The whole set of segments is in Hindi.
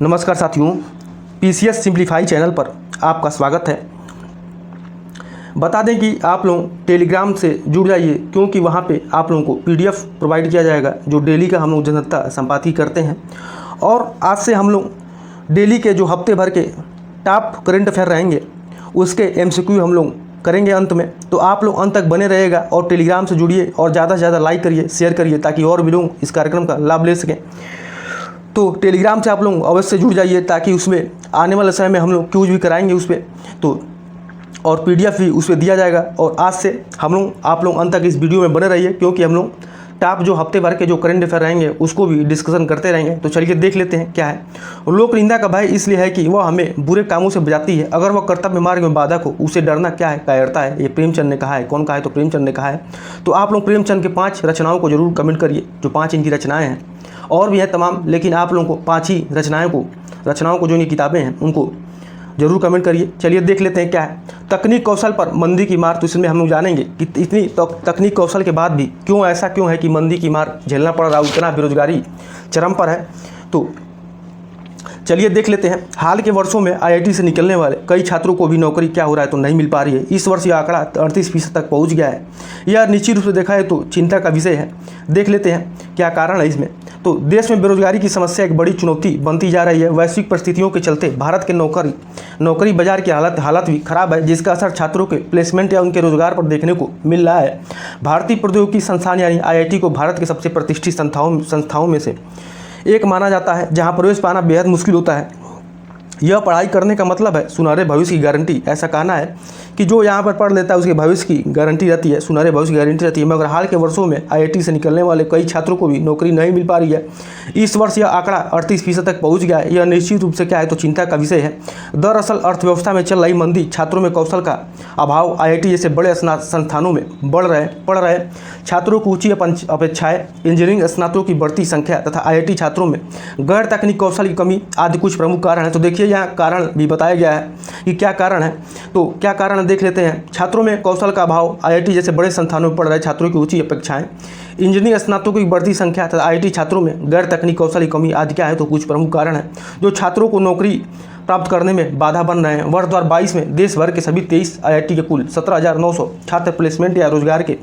नमस्कार साथियों, पीसीएस सिंप्लीफाई चैनल पर आपका स्वागत है। बता दें कि आप लोग टेलीग्राम से जुड़ जाइए, क्योंकि वहां पे आप लोगों को पीडीएफ प्रोवाइड किया जाएगा जो डेली का हम लोग जनता संपादकी करते हैं। और आज से हम लोग डेली के जो हफ्ते भर के टॉप करंट अफेयर रहेंगे उसके एमसीक्यू हम लोग करेंगे अंत में। तो आप लोग अंत तक बने रहेगा और टेलीग्राम से जुड़िए और ज़्यादा से ज़्यादा लाइक करिए, शेयर करिए, ताकि और भी लोग इस कार्यक्रम का लाभ ले सकें। तो टेलीग्राम से आप लोग अवश्य जुड़ जाइए, ताकि उसमें आने वाले समय में हम लोग क्यूज भी कराएंगे उस पर, तो और पीडीएफ भी उस पर दिया जाएगा। और आज से हम लोग आप लोग अंत तक इस वीडियो में बने रहिए, क्योंकि हम लोग टॉप जो हफ्ते भर के जो करंट अफेयर रहेंगे उसको भी डिस्कशन करते रहेंगे। तो चलिए देख लेते हैं क्या है। लोक निंदा का भय इसलिए है कि वह हमें बुरे कामों से बचाती है, अगर वह कर्तव्य मार्ग में बाधक हो उसे डरना क्या है, कायरता है। ये प्रेमचंद ने कहा है। कौन कहा है? तो प्रेमचंद ने कहा है। तो आप लोग प्रेमचंद के 5 रचनाओं को जरूर कमेंट करिए, जो 5 इनकी रचनाएँ हैं। और भी है तमाम, लेकिन आप लोगों को 5 ही रचनाओं को जो इनकी किताबें हैं उनको जरूर कमेंट करिए। चलिए देख लेते हैं क्या है। तकनीक कौशल पर मंदी की मार। तो इसमें हम लोग जानेंगे कि इतनी तकनीक कौशल के बाद भी क्यों है कि मंदी की मार झेलना पड़ रहा है, इतना बेरोजगारी चरम पर है। तो चलिए देख लेते हैं। हाल के वर्षों में आईआईटी से निकलने वाले कई छात्रों को भी नौकरी क्या हो रहा है, तो नहीं मिल पा रही है। इस वर्ष यह आंकड़ा 38% तक पहुंच गया है। यह निश्चित रूप से देखा है तो चिंता का विषय है। देख लेते हैं क्या कारण है इसमें। तो देश में बेरोजगारी की समस्या एक बड़ी चुनौती बनती जा रही है। वैश्विक परिस्थितियों के चलते भारत के नौकरी बाजार की हालत भी खराब है, जिसका असर छात्रों के प्लेसमेंट या उनके रोजगार पर देखने को मिल रहा है। भारतीय प्रौद्योगिकी संस्थान यानी आईआईटी को भारत के सबसे प्रतिष्ठित संस्थाओं में से एक माना जाता है, जहां प्रवेश पाना बेहद मुश्किल होता है। यह पढ़ाई करने का मतलब है सुनहरे भविष्य की गारंटी। ऐसा कहना है कि जो यहाँ पर पढ़ लेता है उसके भविष्य की गारंटी रहती है, सुनहरे भविष्य की गारंटी रहती है। मगर हाल के वर्षों में आईआईटी से निकलने वाले कई छात्रों को भी नौकरी नहीं मिल पा रही है। इस वर्ष यह आंकड़ा 38% तक पहुँच गया है। यह निश्चित रूप से क्या है तो चिंता का विषय है। दरअसल अर्थव्यवस्था में चल रही मंदी, छात्रों में कौशल का अभाव आईआईटी जैसे बड़े संस्थानों में पढ़ रहे छात्रों को ऊंची अपेक्षाएं, इंजीनियरिंग स्नातकों की बढ़ती संख्या तथा आईआईटी छात्रों में गैर तकनीक कौशल की कमी आदि कुछ प्रमुख कारण है। तो देखिए यहाँ कारण भी बताया गया है कि क्या कारण है। तो क्या कारण देख लेते हैं। छात्रों में कौशल का अभाव, आईआईटी जैसे बड़े संस्थानों में पढ़ रहे छात्रों की ऊंची अपेक्षाएं, इंजीनियरिंग स्नातकों की बढ़ती संख्या तथा आईआईटी छात्रों में गैर तकनीक कौशल की कमी आदि क्या है तो कुछ प्रमुख कारण है जो छात्रों को नौकरी प्राप्त करने में बाधा बन रहे हैं। वर्ष 2022 में देश भर के सभी 23 आईआईटी के कुल 17,900 छात्र प्लेसमेंट या रोजगार के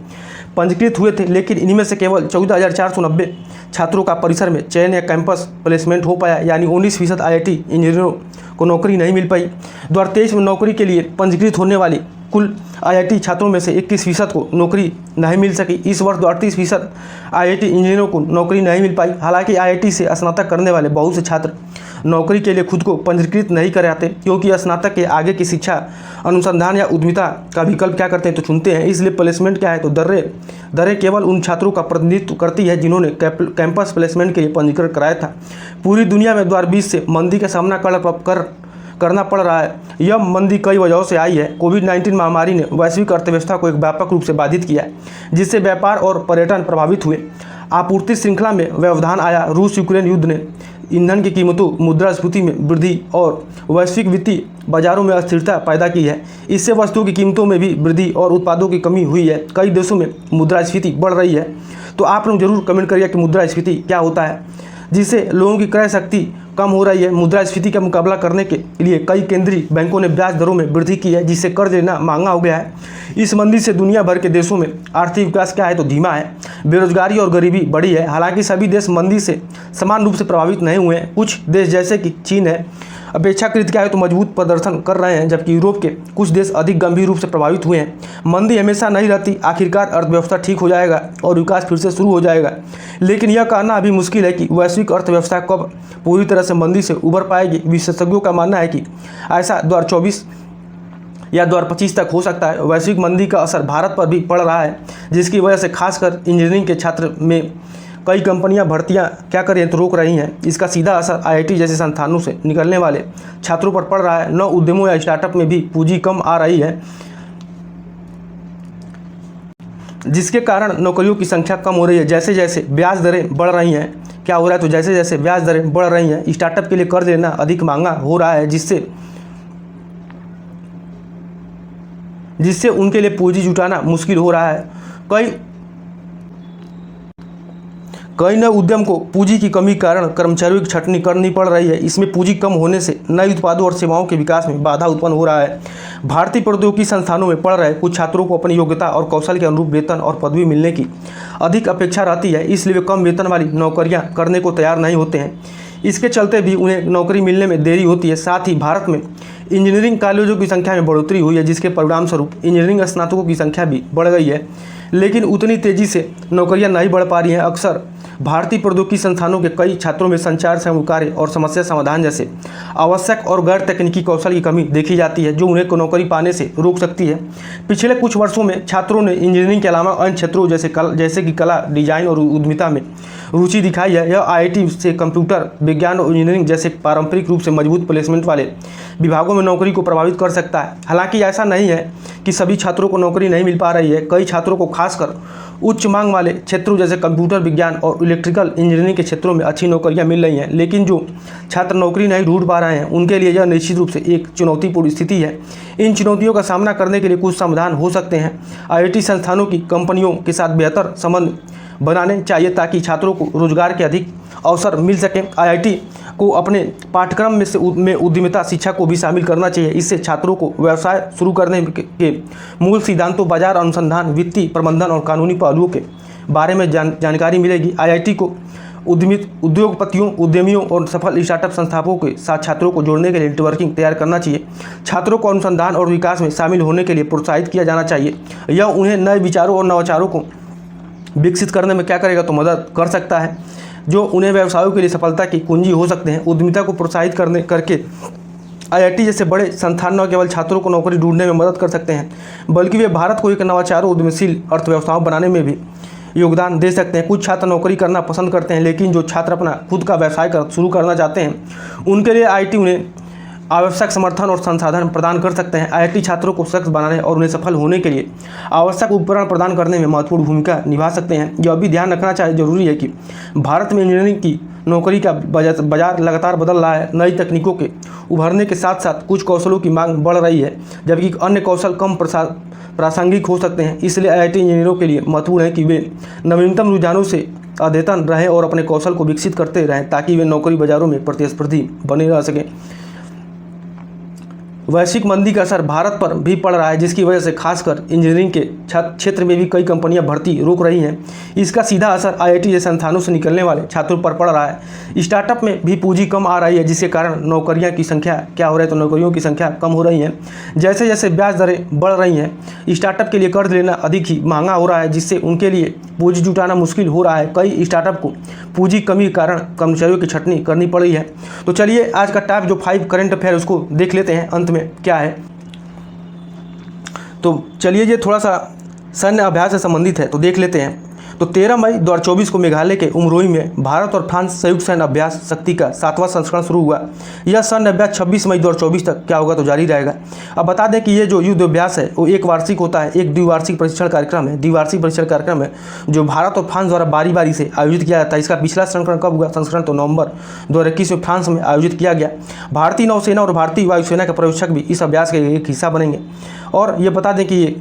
पंजीकृत हुए थे, लेकिन इनमें से केवल 14,490 छात्रों का परिसर में चयन या कैंपस प्लेसमेंट हो पाया, यानी 19% आईआईटी इंजीनियरों को नौकरी नहीं मिल पाई। 2023 में नौकरी के लिए पंजीकृत होने वाली कुल आईआईटी छात्रों में से 21% को नौकरी नहीं मिल सकी। इस वर्ष 38% आईआईटी इंजीनियरों को नौकरी नहीं मिल पाई। हालांकि आईआईटी से स्नातक करने वाले बहुत से छात्र नौकरी के लिए खुद को पंजीकृत नहीं कराते, क्योंकि स्नातक के आगे की शिक्षा, अनुसंधान या उद्यमिता का विकल्प क्या करते हैं तो चुनते हैं। इसलिए प्लेसमेंट क्या है तो दरें केवल उन छात्रों का प्रतिनिधित्व करती है जिन्होंने कैंपस प्लेसमेंट के लिए पंजीकरण कराया था। पूरी दुनिया में 2020 से मंदी का सामना करना पड़ रहा है। यह मंदी कई वजहों से आई है। कोविड-19 महामारी ने वैश्विक अर्थव्यवस्था को एक व्यापक रूप से बाधित किया है, जिससे व्यापार और पर्यटन प्रभावित हुए। आपूर्ति श्रृंखला में व्यवधान आया। रूस यूक्रेन युद्ध ने ईंधन की कीमतों, मुद्रास्फीति में वृद्धि और वैश्विक वित्तीय बाजारों में अस्थिरता पैदा की है। इससे वस्तुओं की कीमतों में भी वृद्धि और उत्पादों की कमी हुई है। कई देशों में मुद्रास्फीति बढ़ रही है। तो आप लोग जरूर कमेंट करिए कि मुद्रास्फीति क्या होता है, जिससे लोगों की क्रय शक्ति कम हो रही है। मुद्रास्फीति का मुकाबला करने के लिए कई केंद्रीय बैंकों ने ब्याज दरों में वृद्धि की है, जिससे कर्ज लेना महंगा हो गया है। इस मंदी से दुनिया भर के देशों में आर्थिक विकास क्या है तो धीमा है। बेरोजगारी और गरीबी बढ़ी है। हालांकि सभी देश मंदी से समान रूप से प्रभावित नहीं हुए हैं। कुछ देश जैसे कि चीन है अपेक्षाकृत क्या है तो मजबूत प्रदर्शन कर रहे हैं, जबकि यूरोप के कुछ देश अधिक गंभीर रूप से प्रभावित हुए हैं। मंदी हमेशा नहीं रहती। आखिरकार अर्थव्यवस्था ठीक हो जाएगा और विकास फिर से शुरू हो जाएगा, लेकिन यह कहना अभी मुश्किल है कि वैश्विक अर्थव्यवस्था कब पूरी तरह से मंदी से उभर पाएगी। विशेषज्ञों का मानना है कि ऐसा 2024 या 2025 तक हो सकता है। वैश्विक मंदी का असर भारत पर भी पड़ रहा है, जिसकी वजह से खासकर इंजीनियरिंग के छात्र में कई कंपनियां भर्तियां क्या करें तो रोक रही हैं। इसका सीधा असर आईआईटी जैसे संस्थानों से निकलने वाले छात्रों पर पड़ रहा है। नव उद्यमों या स्टार्टअप में भी पूंजी कम आ रही है, जिसके कारण नौकरियों की संख्या कम हो रही है। जैसे जैसे ब्याज दरें बढ़ रही हैं, क्या हो रहा है तो जैसे जैसे ब्याज दरें बढ़ रही हैं, स्टार्टअप के लिए कर्ज लेना अधिक महंगा हो रहा है, जिससे उनके लिए पूंजी जुटाना मुश्किल हो रहा है। कई नए उद्यम को पूंजी की कमी के कारण कर्मचारियों की छंटनी करनी पड़ रही है। इसमें पूंजी कम होने से नए उत्पादों और सेवाओं के विकास में बाधा उत्पन्न हो रहा है। भारतीय प्रौद्योगिकी संस्थानों में पढ़ रहे कुछ छात्रों को अपनी योग्यता और कौशल के अनुरूप वेतन और पदवी मिलने की अधिक अपेक्षा रहती है, इसलिए वे कम वेतन वाली नौकरियां करने को तैयार नहीं होते हैं। इसके चलते भी उन्हें नौकरी मिलने में देरी होती है। साथ ही भारत में इंजीनियरिंग कॉलेजों की संख्या में बढ़ोतरी हुई है, जिसके परिणाम स्वरूप इंजीनियरिंग स्नातकों की संख्या भी बढ़ गई है, लेकिन उतनी तेज़ी से नौकरियां नहीं बढ़ पा रही हैं। अक्सर भारतीय प्रौद्योगिकी संस्थानों के कई छात्रों में संचार कार्य और समस्या समाधान जैसे आवश्यक और गैर तकनीकी कौशल की कमी देखी जाती है, जो उन्हें नौकरी पाने से रोक सकती है। पिछले कुछ वर्षों में छात्रों ने इंजीनियरिंग के अलावा अन्य क्षेत्रों जैसे कि कला, डिजाइन और उद्यमिता में रुचि दिखाई है। यह IIT से कंप्यूटर विज्ञान और इंजीनियरिंग जैसे पारंपरिक रूप से मजबूत प्लेसमेंट वाले विभागों में नौकरी को प्रभावित कर सकता है। हालांकि ऐसा नहीं है कि सभी छात्रों को नौकरी नहीं मिल पा रही है। कई छात्रों को खासकर उच्च मांग वाले क्षेत्रों जैसे कंप्यूटर विज्ञान और इलेक्ट्रिकल इंजीनियरिंग के क्षेत्रों में अच्छी नौकरियां मिल रही हैं, लेकिन जो छात्र नौकरी नहीं ढूंढ पा रहे हैं उनके लिए यह निश्चित रूप से एक चुनौतीपूर्ण स्थिति है। इन चुनौतियों का सामना करने के लिए कुछ समाधान हो सकते हैं। IIT संस्थानों की कंपनियों के साथ बेहतर संबंध बनाने चाहिए ताकि छात्रों को रोजगार के अधिक अवसर मिल सकें। IIT को अपने पाठ्यक्रम में उद्यमिता शिक्षा को भी शामिल करना चाहिए। इससे छात्रों को व्यवसाय शुरू करने के मूल सिद्धांतों, बाजार अनुसंधान, वित्तीय प्रबंधन और कानूनी पहलुओं के बारे में जानकारी मिलेगी। IIT को उद्योगपतियों, उद्यमियों और सफल स्टार्टअप संस्थापकों के साथ छात्रों को जोड़ने के लिए नेटवर्किंग तैयार करना चाहिए। छात्रों को अनुसंधान और विकास में शामिल होने के लिए प्रोत्साहित किया जाना चाहिए। यह उन्हें नए विचारों और नवाचारों को विकसित करने में क्या करेगा तो मदद कर सकता है, जो उन्हें व्यवसायों के लिए सफलता की कुंजी हो सकते हैं। उद्यमिता को प्रोत्साहित करके IIT जैसे बड़े संस्थान न केवल छात्रों को नौकरी ढूंढने में मदद कर सकते हैं, बल्कि वे भारत को एक नवाचारों उद्यमशील अर्थव्यवस्थाओं बनाने में भी योगदान दे सकते हैं। कुछ छात्र नौकरी करना पसंद करते हैं, लेकिन जो छात्र अपना खुद का व्यवसाय शुरू करना चाहते हैं उनके लिए IIT उन्हें आवश्यक समर्थन और संसाधन प्रदान कर सकते हैं। IIT छात्रों को सशक्त बनाने और उन्हें सफल होने के लिए आवश्यक उपकरण प्रदान करने में महत्वपूर्ण भूमिका निभा सकते हैं। यह भी ध्यान रखना जरूरी है कि भारत में इंजीनियरिंग की नौकरी का बाजार लगातार बदल रहा है। नई तकनीकों के उभरने के साथ साथ कुछ कौशलों की मांग बढ़ रही है, जबकि अन्य कौशल कम प्रासंगिक हो सकते हैं। इसलिए IIT इंजीनियरों के लिए महत्वपूर्ण है कि वे नवीनतम रुझानों से अद्यतन रहें और अपने कौशल को विकसित करते रहें, ताकि वे नौकरी बाजारों में प्रतिस्पर्धी बने रह सकें। वैश्विक मंदी का असर भारत पर भी पड़ रहा है, जिसकी वजह से खासकर इंजीनियरिंग के क्षेत्र में भी कई कंपनियां भर्ती रोक रही हैं। इसका सीधा असर IIT जैसे संस्थानों से निकलने वाले छात्रों पर पड़ रहा है। स्टार्टअप में भी पूंजी कम आ रही है, जिसके कारण नौकरियों की संख्या क्या हो रही है तो नौकरियों की संख्या कम हो रही है। जैसे जैसे ब्याज दरें बढ़ रही हैं, स्टार्टअप के लिए कर्ज लेना अधिक ही महंगा हो रहा है, जिससे उनके लिए पूंजी जुटाना मुश्किल हो रहा है। कई स्टार्टअप को पूंजी कमी के कारण कर्मचारियों की छंटनी करनी पड़ रही है। तो चलिए आज का टॉप जो 5 करंट अफेयर उसको देख लेते हैं अंत में क्या है। तो चलिए ये थोड़ा सा सैन्य अभ्यास से संबंधित है, तो देख लेते हैं। तो 13 मई 2024 को मेघालय के उमरोई में भारत और फ्रांस संयुक्त सैन्य अभ्यास शक्ति का 7वां संस्करण शुरू हुआ। यह सैन्य अभ्यास 26 मई 2024 तक क्या होगा तो जारी रहेगा। अब बता दें कि ये जो युद्ध अभ्यास है वो एक वार्षिक होता है, एक द्विवार्षिक प्रशिक्षण कार्यक्रम है। द्विवार्षिक प्रशिक्षण कार्यक्रम है जो भारत और फ्रांस द्वारा बारी बारी से आयोजित किया जाता है। इसका पिछला संस्करण कब हुआ? संस्करण तो नवंबर 2021 में फ्रांस में आयोजित किया गया। भारतीय नौसेना और भारतीय वायुसेना के पर्यवेक्षक भी इस अभ्यास के एक हिस्सा बनेंगे। और ये बता दें कि ये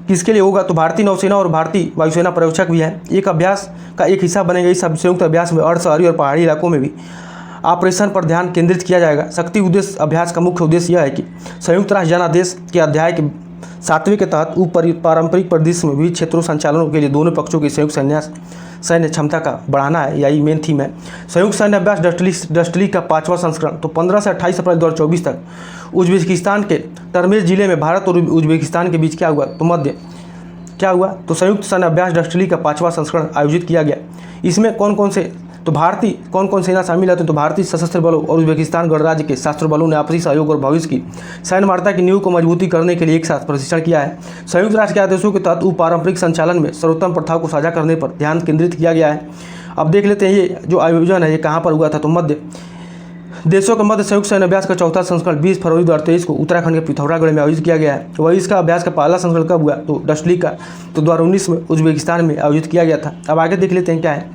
किसके लिए होगा तो भारतीय नौसेना और भारतीय वायुसेना पर्यवेक्षक भी हैं, एक अभ्यास का एक हिस्सा बनेगा। इस संयुक्त अभ्यास में अर्ध शहरी और पहाड़ी इलाकों में भी ऑपरेशन पर ध्यान केंद्रित किया जाएगा। शक्ति उद्देश्य अभ्यास का मुख्य उद्देश्य यह है कि संयुक्त राष्ट्र जनादेश के अध्याय के 7वें के तहत पारंपरिक परिदृश्य में विविध क्षेत्रों संचालनों के लिए दोनों पक्षों की संयुक्त सैन्य क्षमता का बढ़ाना है, यही मेन थीम है। संयुक्त सैन्य अभ्यास डस्टली का 5वां संस्करण तो 15 से 28 अप्रैल 2024 तक उज्बेकिस्तान के टर्मेश जिले में भारत और उज्बेकिस्तान के बीच क्या हुआ तो संयुक्त सैन्य अभ्यास डस्टली का 5वां संस्करण आयोजित किया गया। इसमें कौन कौन सेना शामिल होते हैं तो भारतीय सशस्त्र बलों और उज्बेकिस्तान गणराज्य के सशस्त्र बलों ने आपसी सहयोग और भविष्य की सैन्य वार्ता की नींव को मजबूती करने के लिए एक साथ प्रशिक्षण किया है। संयुक्त राष्ट्र के आदेशों के तहत पारंपरिक संचालन में सर्वोत्तम प्रथाओं को साझा करने पर ध्यान केंद्रित किया गया है। अब देख लेते हैं ये जो आयोजन है ये कहाँ पर हुआ था तो मध्य देशों के मध्य संयुक्त सैन्य अभ्यास का 4था संस्करण 20 फरवरी 2023 को उत्तराखंड के पिथौरागढ़ में आयोजित किया गया है। वही इसका अभ्यास का पहला संस्करण कब हुआ तो डस्टली का तो 2019 में उज्बेकिस्तान में आयोजित किया गया था। अब आगे देख लेते हैं क्या है।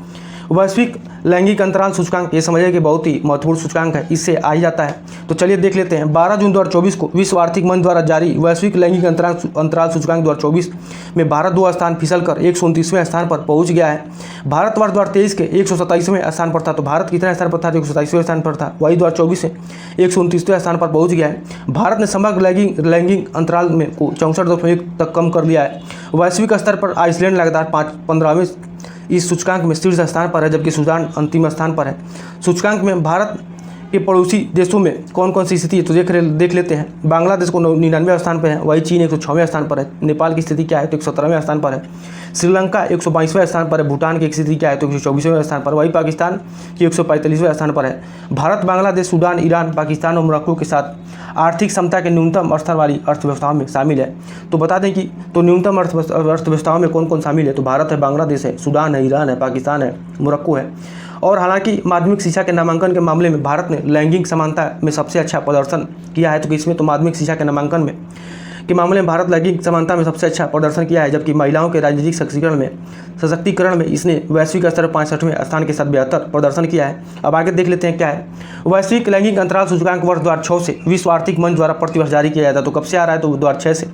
वैश्विक लैंगिक अंतराल सूचकांक, ये समझिए कि बहुत ही महत्वपूर्ण सूचकांक है, इससे आ ही जाता है। तो चलिए देख लेते हैं। 12 जून 2024 को विश्व आर्थिक मंच द्वारा जारी वैश्विक लैंगिक अंतराल सूचकांक 2024 में भारत 2 स्थान फिसलकर 129वें स्थान पर पहुंच गया है। भारत वर्ष 2023 के 127वें स्थान पर था। तो भारत कितने स्थान पर था? 127वें स्थान पर था। वही 2024 से 129वें स्थान पर पहुंच गया है। भारत ने समग्र लैंगिक अंतराल में को 64.1 तक कम कर दिया है। वैश्विक स्तर पर आइसलैंड लगातार 15वें इस सूचकांक में शीर्ष स्थान पर है, जबकि सूडान अंतिम स्थान पर है। सूचकांक में भारत के पड़ोसी देशों में कौन कौन सी स्थिति है तो देख लेते हैं। बांग्लादेश को 99वें स्थान पर है, वही चीन 106वें स्थान पर है। नेपाल की स्थिति क्या है तो 117वें स्थान पर है। श्रीलंका 122वें स्थान पर है। भूटान की स्थिति क्या है तो 124वें स्थान पर। वही पाकिस्तान की 145वें स्थान पर है। भारत, बांग्लादेश, सूडान, ईरान, पाकिस्तान और मोरक्को के साथ आर्थिक क्षमता के न्यूनतम स्तर वाली अर्थव्यवस्थाओं में शामिल है। तो बता दें कि तो न्यूनतम अर्थव्यवस्थाओं में कौन कौन शामिल है तो भारत है, बांग्लादेश है, सूडान है, ईरान है, पाकिस्तान है, मोरक्को है। और हालांकि माध्यमिक शिक्षा के नामांकन के मामले में भारत ने लैंगिक समानता में सबसे अच्छा प्रदर्शन किया है। तो किसमें? तो माध्यमिक शिक्षा के नामांकन में के मामले में भारत लैंगिक समानता में सबसे अच्छा प्रदर्शन किया है, जबकि महिलाओं के राजनीतिक सशक्तिकरण में इसने वैश्विक स्तर पर 65वें स्थान के साथ बेहतर प्रदर्शन किया है। अब आगे देख लेते हैं क्या है। वैश्विक लैंगिक अंतराल सूचकांक वर्ष 2006 से विश्व आर्थिक मंच द्वारा प्रतिवर्ष जारी किया जाता है। तो कब से आ रहा है तो 2006 से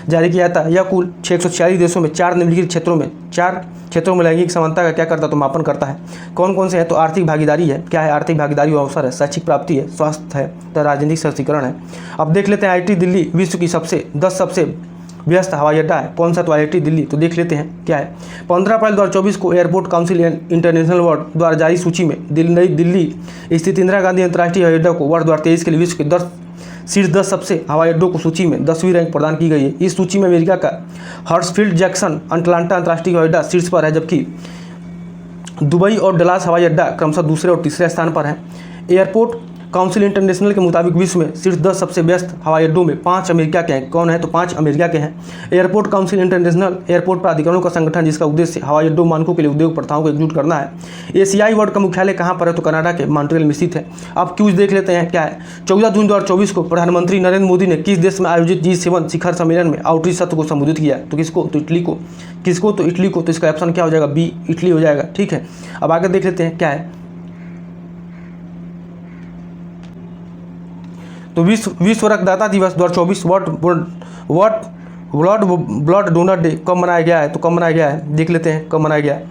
जारी किया जाता है। यह कुल 646 देशों में 4 निम्नलिखित क्षेत्रों में लैंगिक समानता का क्या करता है तो मापन करता है। कौन कौन से हैं तो आर्थिक भागीदारी है, क्या है आर्थिक भागीदारी और अवसर है, शैक्षिक प्राप्ति है, स्वास्थ्य है, तो राजनीतिक सशक्तिकरण है। अब देख लेते हैं आईआईटी दिल्ली विश्व की 10 सबसे व्यस्त हवाई अड्डा है। कौन सा? तो आईआईटी दिल्ली। तो देख लेते हैं क्या है। 15 अप्रैल 2024 को एयरपोर्ट काउंसिल इंटरनेशनल वर्ल्ड द्वारा जारी सूची में दिल्ली स्थित इंदिरा गांधी अंतर्राष्ट्रीय हवाई अड्डा को वर्ष 2023 के लिए विश्व के शीर्ष 10 सबसे हवाई अड्डों को सूची में 10वीं रैंक प्रदान की गई है। इस सूची में अमेरिका का हर्ट्सफील्ड जैक्सन अटलांटा अंतर्राष्ट्रीय हवाई अड्डा शीर्ष पर है, जबकि दुबई और डलास हवाई अड्डा क्रमशः दूसरे और तीसरे स्थान पर है। एयरपोर्ट काउंसिल इंटरनेशनल के मुताबिक विश्व में शीर्ष 10 सबसे व्यस्त हवाई अड्डों में 5 अमेरिका के हैं। कौन है तो 5 अमेरिका के हैं। एयरपोर्ट काउंसिल इंटरनेशनल एयरपोर्ट प्राधिकरणों का संगठन, जिसका उद्देश्य हवाई अड्डों मानकों के लिए उद्योग प्रथाओं को एकजुट करना है। एशियाई वर्ल्ड का मुख्यालय कहाँ पर है तो कनाडा के मॉन्ट्रियल में स्थित है। अब क्यूज देख लेते हैं क्या है। 14 जून 2024 को प्रधानमंत्री नरेंद्र मोदी ने किस देश में आयोजित G7 शिखर सम्मेलन में आउटरीच सत्र को संबोधित किया? तो किसको? तो इटली को। किसको? तो इटली को। तो इसका ऑप्शन क्या हो जाएगा? बी, इटली हो जाएगा। ठीक है, अब आगे देख लेते हैं क्या है। तो विश्व रक्तदाता दिवस 2024 ब्लड डोनर डे कब मनाया गया है तो कब मनाया गया है देख लेते हैं कब मनाया गया है।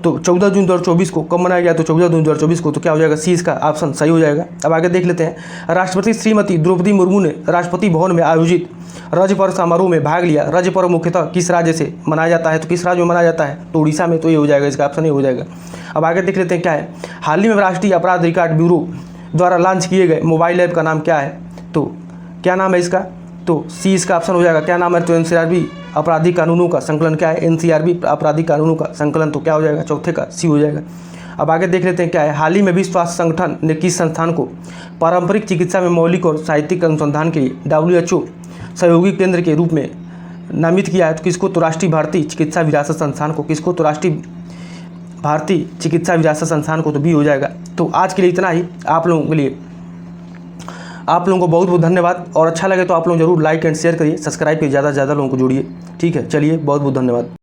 तो 14 जून 2024 को कब मनाया गया तो 14 जून 2024 को। तो क्या हो जाएगा? सी इसका ऑप्शन सही हो जाएगा। अब आगे देख लेते हैं। राष्ट्रपति श्रीमती द्रौपदी मुर्मू ने राष्ट्रपति भवन में आयोजित राज्य पर्व समारोह में भाग लिया। राज्य पर्व मुख्यतः किस राज्य से मनाया जाता है तो किस राज्य में मनाया जाता है तो उड़ीसा में। तो ये हो जाएगा, इसका ऑप्शन ये हो जाएगा। अब आगे देख लेते हैं क्या है। हाल ही में राष्ट्रीय अपराध रिकॉर्ड ब्यूरो द्वारा लॉन्च किए गए मोबाइल ऐप का नाम क्या है तो क्या नाम है इसका? तो सी इसका ऑप्शन हो जाएगा। क्या नाम है तो एनसीआरबी आपराधिक कानूनों का संकलन। क्या है? एनसीआरबी आपराधिक कानूनों का संकलन। तो क्या हो जाएगा? चौथे का सी हो जाएगा। अब आगे देख लेते हैं क्या है। हाल ही में विश्व स्वास्थ्य संगठन ने किस संस्थान को पारंपरिक चिकित्सा में मौलिक और साहित्यिक अनुसंधान के लिए WHO सहयोगी केंद्र के रूप में नामित किया है? तो किसको? तो राष्ट्रीय भारतीय चिकित्सा विरासत संस्थान को। किसको? तो राष्ट्रीय भारतीय चिकित्सा विरासत संस्थान को। तो बी हो जाएगा। तो आज के लिए इतना ही। आप लोगों को बहुत बहुत धन्यवाद, और अच्छा लगे तो आप लोग जरूर लाइक एंड शेयर करिए, सब्सक्राइब करिए, ज़्यादा से ज़्यादा लोगों को जोड़िए। ठीक है, चलिए बहुत बहुत धन्यवाद।